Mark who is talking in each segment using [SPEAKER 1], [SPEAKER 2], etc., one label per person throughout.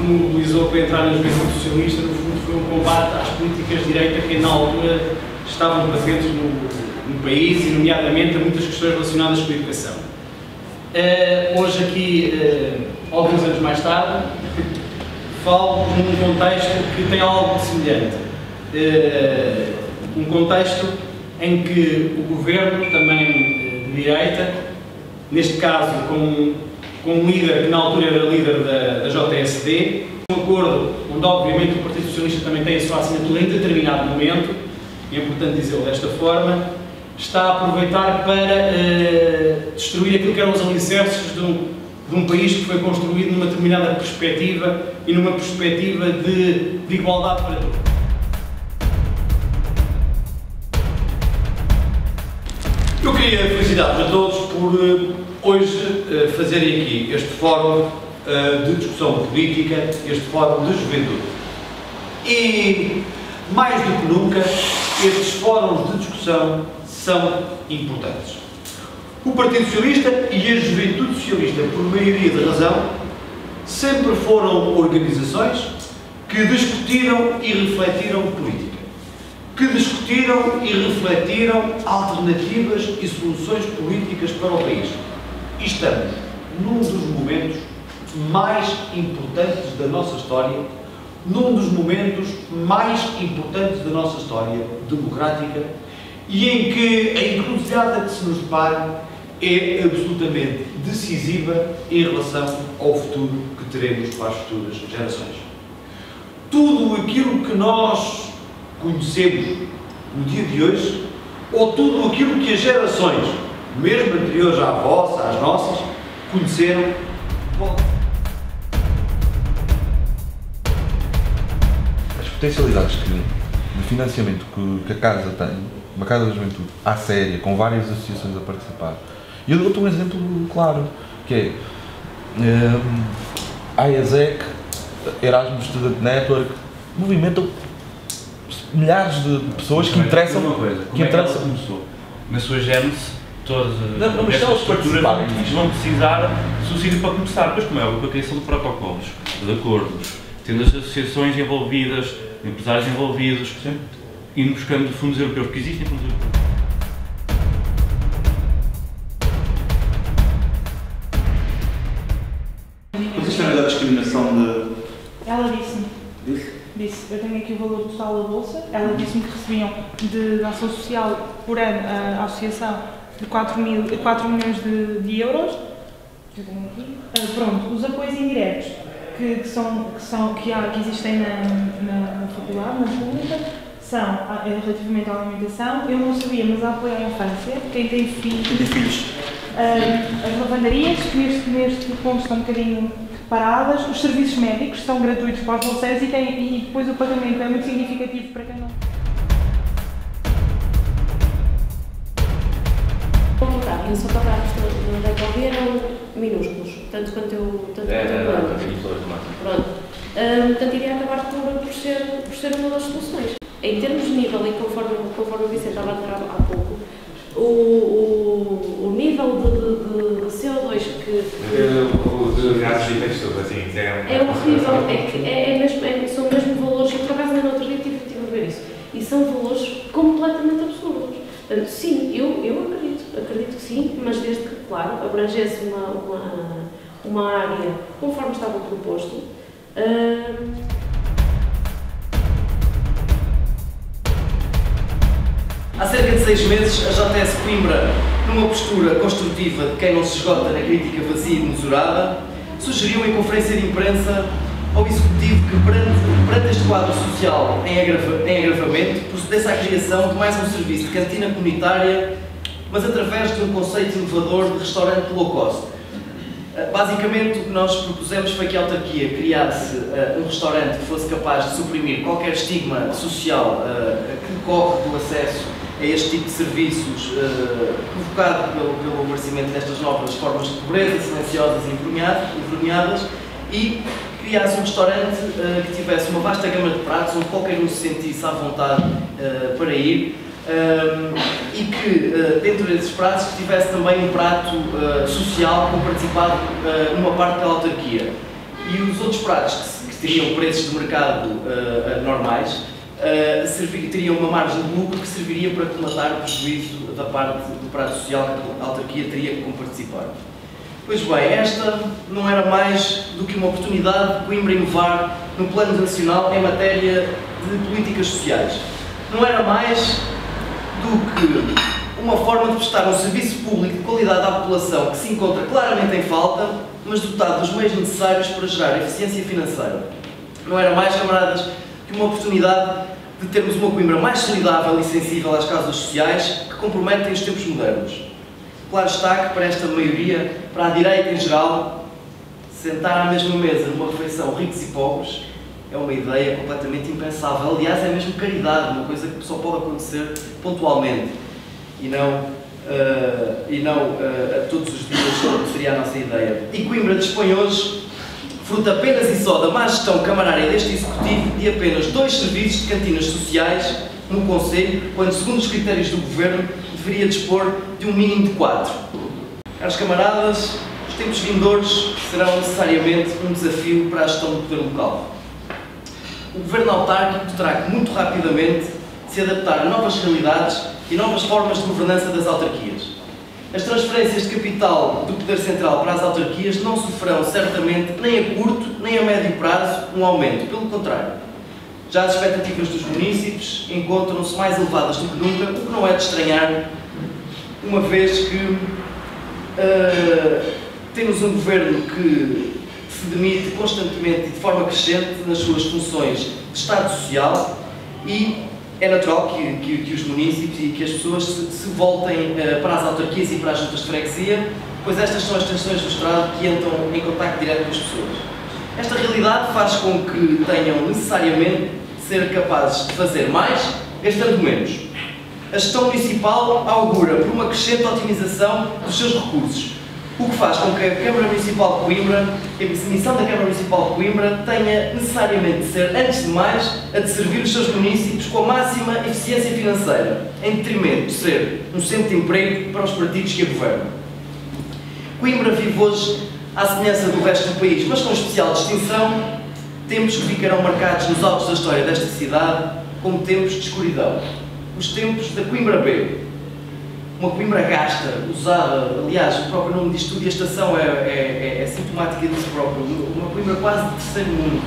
[SPEAKER 1] que me mobilizou para entrar na Juventude Socialista, no fundo, foi um combate às políticas de direita que na altura estavam presentes no país e, nomeadamente, a muitas questões relacionadas com a educação. Hoje aqui, alguns anos mais tarde, falo num contexto que tem algo semelhante. Um contexto em que o governo, também de direita, neste caso com um líder que na altura era líder da JSD, um acordo onde obviamente o Partido Socialista também tem a sua assinatura em determinado momento, e é importante dizê-lo desta forma, está a aproveitar para destruir aquilo que eram os alicerces de um país que foi construído numa determinada perspectiva e numa perspectiva de igualdade para todos.
[SPEAKER 2] Eu queria felicitar-vos a todos por hoje fazerem aqui este fórum de discussão política, este fórum de juventude. E, mais do que nunca, estes fóruns de discussão são importantes. O Partido Socialista e a Juventude Socialista, por maioria de razão, sempre foram organizações que discutiram e refletiram política, que discutiram e refletiram alternativas e soluções políticas para o país. E estamos num dos momentos mais importantes da nossa história, num dos momentos mais importantes da nossa história democrática e em que a encruzilhada que se nos depara é absolutamente decisiva em relação ao futuro que teremos para as futuras gerações. Tudo aquilo que nós conhecemos no dia de hoje, ou tudo aquilo que as gerações, mesmo anteriores à vossa, às nossas, conheceram,
[SPEAKER 3] as potencialidades de financiamento que a Casa tem, uma Casa da Juventude, à séria, com várias associações a participar. E eu dou-te um exemplo claro, que é a ESEC, Erasmus Student Network, movimentam milhares de pessoas que interessam.
[SPEAKER 4] Uma coisa, como é que ela começou? Na sua gênese, todas estas estruturas vão precisar de subsídio para começar, pois como é óbvio, a criação de protocolos, de acordos, tendo as associações envolvidas, empresários envolvidos, indo buscando fundos europeus, porque existem fundos europeus.
[SPEAKER 5] Existe a discriminação de...
[SPEAKER 6] Ela disse-me. Disse, eu tenho aqui o valor total da bolsa. Ela disse-me que recebiam da ação social por ano a associação de 4 milhões de euros. Eu tenho aqui. Pronto, os apoios indiretos que existem na faculdade, na pública, são relativamente à alimentação. Eu não sabia, mas há apoio à infância, quem tem filhos. As lavandarias, que neste ponto estão um bocadinho paradas, os serviços médicos são gratuitos para os bolseiros e depois o pagamento é muito significativo para quem não.
[SPEAKER 7] E os autocarros da Ecovia eram minúsculos, tanto quanto eu lembro. Pronto. Portanto, iria acabar por ser uma das soluções. Em termos de nível, e conforme o Vicente estava a dizer há pouco, o nível de CO2 que...
[SPEAKER 4] Os gases de efeito, assim,
[SPEAKER 7] é horrível, são mesmo valores, eu por acaso ainda no outro dia tive a ver isso, e são valores completamente absurdos. Portanto, sim, eu acredito que sim, mas desde que, claro, abrangesse uma área conforme estava proposto.
[SPEAKER 8] Há cerca de 6 meses, a JS Coimbra, numa postura construtiva de quem não se esgota na crítica vazia e mesurada, sugeriu em conferência de imprensa ao Executivo que, perante este quadro social em agravamento, procedesse à criação de mais um serviço de cantina comunitária, mas através de um conceito inovador de restaurante low cost. Basicamente, o que nós propusemos foi que a autarquia criasse um restaurante que fosse capaz de suprimir qualquer estigma social que decorre do acesso a este tipo de serviços provocado pelo aparecimento destas novas formas de pobreza, silenciosas e envergonhadas, e criasse um restaurante que tivesse uma vasta gama de pratos, onde qualquer um se sentisse à vontade para ir, e que dentro desses pratos tivesse também um prato social participado numa parte pela autarquia. E os outros pratos que teriam preços de mercado normais, teriam uma margem de lucro que serviria para colmatar o prejuízo da parte do prato social que a autarquia teria que participar. Pois bem, esta não era mais do que uma oportunidade de Coimbra inovar no plano nacional em matéria de políticas sociais. Não era mais do que uma forma de prestar um serviço público de qualidade à população que se encontra claramente em falta, mas dotado dos meios necessários para gerar eficiência financeira. Não era mais, camaradas, que uma oportunidade de termos uma Coimbra mais solidável e sensível às causas sociais que comprometem os tempos modernos. Claro está que para esta maioria, para a direita em geral, sentar à mesma mesa numa refeição ricos e pobres é uma ideia completamente impensável. Aliás, é mesmo caridade, uma coisa que só pode acontecer pontualmente e não todos os dias, como seria a nossa ideia. E Coimbra dispõe hoje, fruto apenas e só da má gestão camarária deste Executivo, de apenas 2 serviços de cantinas sociais no Conselho, quando, segundo os critérios do Governo, deveria dispor de um mínimo de 4. Caros camaradas, os tempos vindouros serão necessariamente um desafio para a gestão do poder local. O Governo autárquico terá que, muito rapidamente, se adaptar a novas realidades e novas formas de governança das autarquias. As transferências de capital do poder central para as autarquias não sofrerão certamente nem a curto nem a médio prazo um aumento, pelo contrário. Já as expectativas dos municípios encontram-se mais elevadas do que nunca, o que não é de estranhar, uma vez que temos um governo que se demite constantemente e de forma crescente nas suas funções de Estado Social e é natural que os municípios e que as pessoas se voltem para as autarquias e para as juntas de freguesia, pois estas são as extensões do Estado que entram em contacto direto com as pessoas. Esta realidade faz com que tenham necessariamente de ser capazes de fazer mais, gastando menos. A gestão municipal augura por uma crescente otimização dos seus recursos, o que faz com que a Câmara Municipal de Coimbra, a missão da Câmara Municipal de Coimbra, tenha necessariamente de ser, antes de mais, a de servir os seus municípios com a máxima eficiência financeira, em detrimento de ser um centro de emprego para os partidos que a governam. Coimbra vive hoje, à semelhança do resto do país, mas com especial distinção, tempos que ficarão marcados nos autos da história desta cidade como tempos de escuridão. Os tempos da Coimbra B. Uma Coimbra gasta, usada, aliás, o próprio nome disto tudo e a estação é sintomática disso próprio, uma Coimbra quase de terceiro mundo.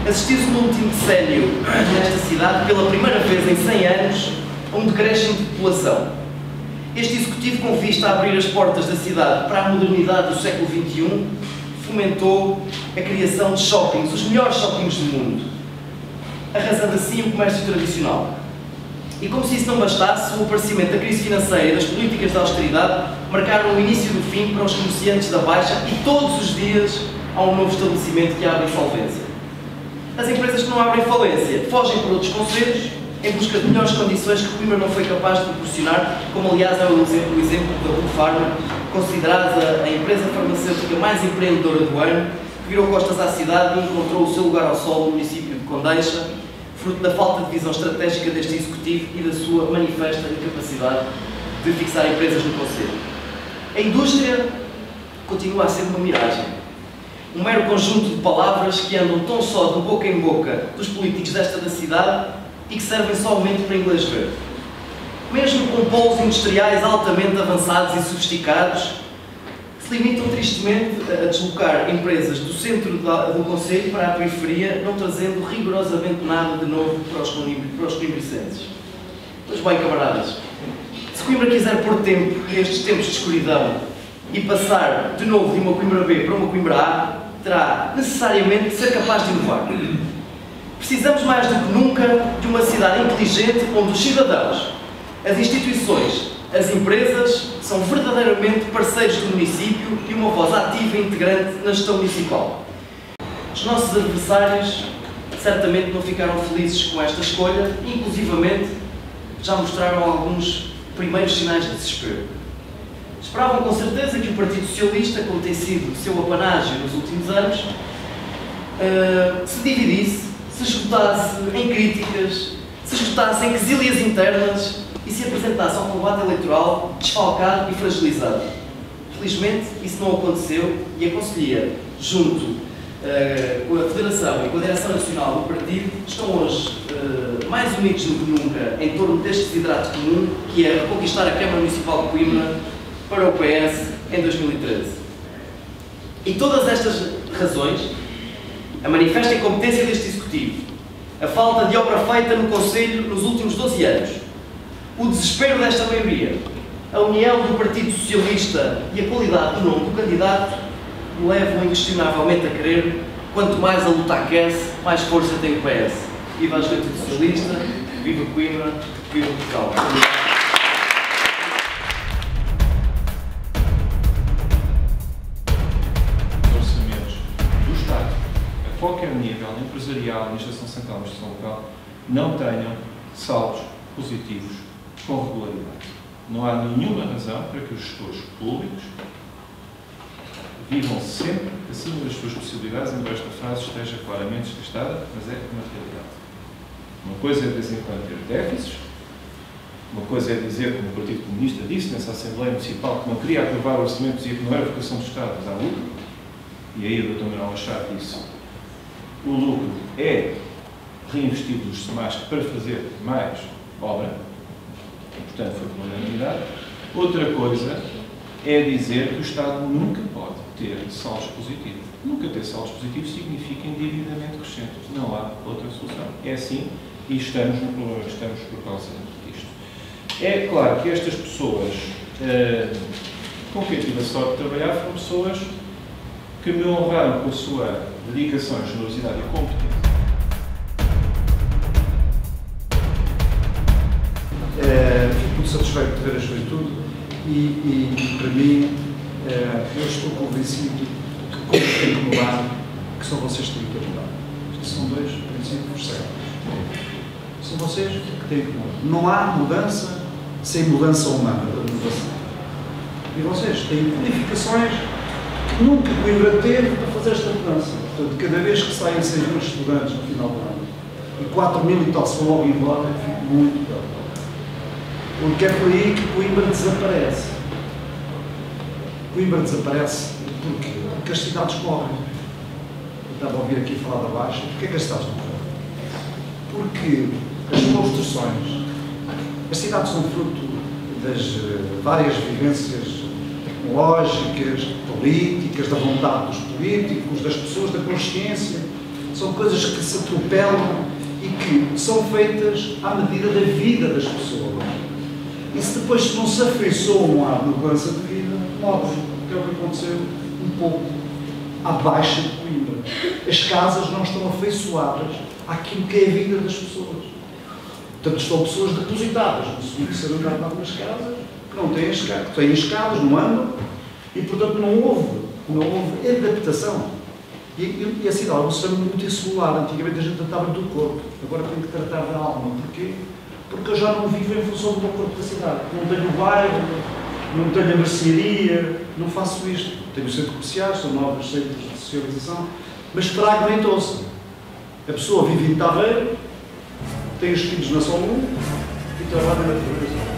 [SPEAKER 8] Assistiu-se no último decénio nesta cidade, pela primeira vez em 100 anos, a um decréscimo de população. Este Executivo, com vista a abrir as portas da cidade para a modernidade do século XXI, fomentou a criação de shoppings, os melhores shoppings do mundo, arrasando assim o comércio tradicional. E como se isso não bastasse, o aparecimento da crise financeira e das políticas de austeridade marcaram o início do fim para os comerciantes da Baixa e todos os dias há um novo estabelecimento que abre falência. As empresas que não abrem falência fogem para outros concelhos em busca de melhores condições que Coimbra não foi capaz de proporcionar, como aliás é o exemplo da Bufarma, considerada a empresa farmacêutica mais empreendedora do ano, que virou costas à cidade e encontrou o seu lugar ao sol no município de Condeixa, fruto da falta de visão estratégica deste Executivo e da sua manifesta incapacidade de fixar empresas no Conselho. A indústria continua a ser uma miragem. Um mero conjunto de palavras que andam tão só de boca em boca dos políticos desta da cidade e que servem somente para inglês ver. Mesmo com polos industriais altamente avançados e sofisticados, se limitam tristemente a deslocar empresas do centro do Concelho para a periferia, não trazendo rigorosamente nada de novo para os coimbricenses. Pois bem, camaradas, se Coimbra quiser pôr tempo a estes tempos de escuridão e passar de novo de uma Coimbra B para uma Coimbra A, terá necessariamente de ser capaz de inovar. Precisamos mais do que nunca de uma cidade inteligente onde os cidadãos, as instituições, as empresas são verdadeiramente parceiros do município e uma voz ativa e integrante na gestão municipal. Os nossos adversários certamente não ficaram felizes com esta escolha e, inclusivamente, já mostraram alguns primeiros sinais de desespero. Esperavam com certeza que o Partido Socialista, como tem sido o seu apanágio nos últimos anos, se dividisse, se esgotasse em críticas, se esgotasse em quesílias internas e se apresentasse ao combate eleitoral desfalcado e fragilizado. Felizmente, isso não aconteceu e a Conselhia, junto com a Federação e com a Direção Nacional do Partido, estão hoje mais unidos do que nunca em torno deste desidrato comum, que é reconquistar a Câmara Municipal de Coimbra para o PS em 2013. E todas estas razões, a manifesta incompetência deste Executivo, a falta de obra feita no Conselho nos últimos 12 anos, o desespero desta maioria, a união do Partido Socialista e a qualidade do nome do candidato levam inquestionavelmente a crer: quanto mais a luta aquece, mais força tem o PS. Viva a Juventude Socialista, viva Coimbra, viva Portugal.
[SPEAKER 9] Orçamentos do Estado, a qualquer nível, empresarial, administração central, administração local, não tenham saldos positivos com regularidade. Não há nenhuma razão para que os gestores públicos vivam sempre acima das suas possibilidades, embora esta frase esteja claramente desgastada, mas é uma realidade. Uma coisa é de vez em quando ter déficits, uma coisa é dizer, como o Partido Comunista disse nessa Assembleia Municipal, que não queria aprovar o orçamento, dizia que não era vocação do Estado, mas há lucro, e aí o Dr. Manuel Machado disse: o lucro é reinvestido nos SEMASC para fazer mais obra, e, portanto foi por unanimidade. Outra coisa é dizer que o Estado nunca pode ter saldos positivos. Nunca ter saldos positivos significa endividamento crescente. Não há outra solução. É assim e estamos no problema que estamos por causa disto. É claro que estas pessoas com quem tive a sorte de trabalhar foram pessoas que me honraram com a sua dedicação, generosidade e competência.
[SPEAKER 10] Fico muito satisfeito de ver a juventude e para mim, eu estou convencido que como tem que mudar, que são vocês que têm que mudar. Estes são dois princípios certos. São vocês que têm que mudar. Não há mudança sem mudança humana da inovação. E vocês têm qualificações que nunca Coimbra teve para fazer esta mudança. Portanto, cada vez que saem 6 mil estudantes no final do ano e 4 mil e tal se vão logo embora, eu fico muito preocupado. Porque é por aí que Coimbra desaparece. Coimbra desaparece porquê? Porque as cidades morrem. Eu estava a ouvir aqui falar da Baixa. Porquê que as cidades morrem? Porque as construções, as cidades são fruto das várias vivências tecnológicas, políticas, da vontade dos políticos, das pessoas, da consciência. São coisas que se atropelam e que são feitas à medida da vida das pessoas. E se depois não se afeiçoam à mudança de vida, morrem. Que é o que aconteceu um pouco à Baixa de Coimbra. As casas não estão afeiçoadas àquilo que é a vida das pessoas. Portanto, estão pessoas depositadas no segundo e terceiro andar de algumas casas, que não têm escadas, têm escadas, não andam, e portanto não houve adaptação. E a cidade é um sistema muito insular. Antigamente a gente tratava do corpo, agora tem que tratar da alma. Porquê? Porque eu já não vivo em função do meu corpo da cidade. Não tenho o bairro, não tenho a mercearia, não faço isto. Tenho centros comerciais, são novos centros de socialização, mas fragmentou-se. A pessoa vive em Taveiro, tem os filhos na Sol 1 e trabalha na natureza.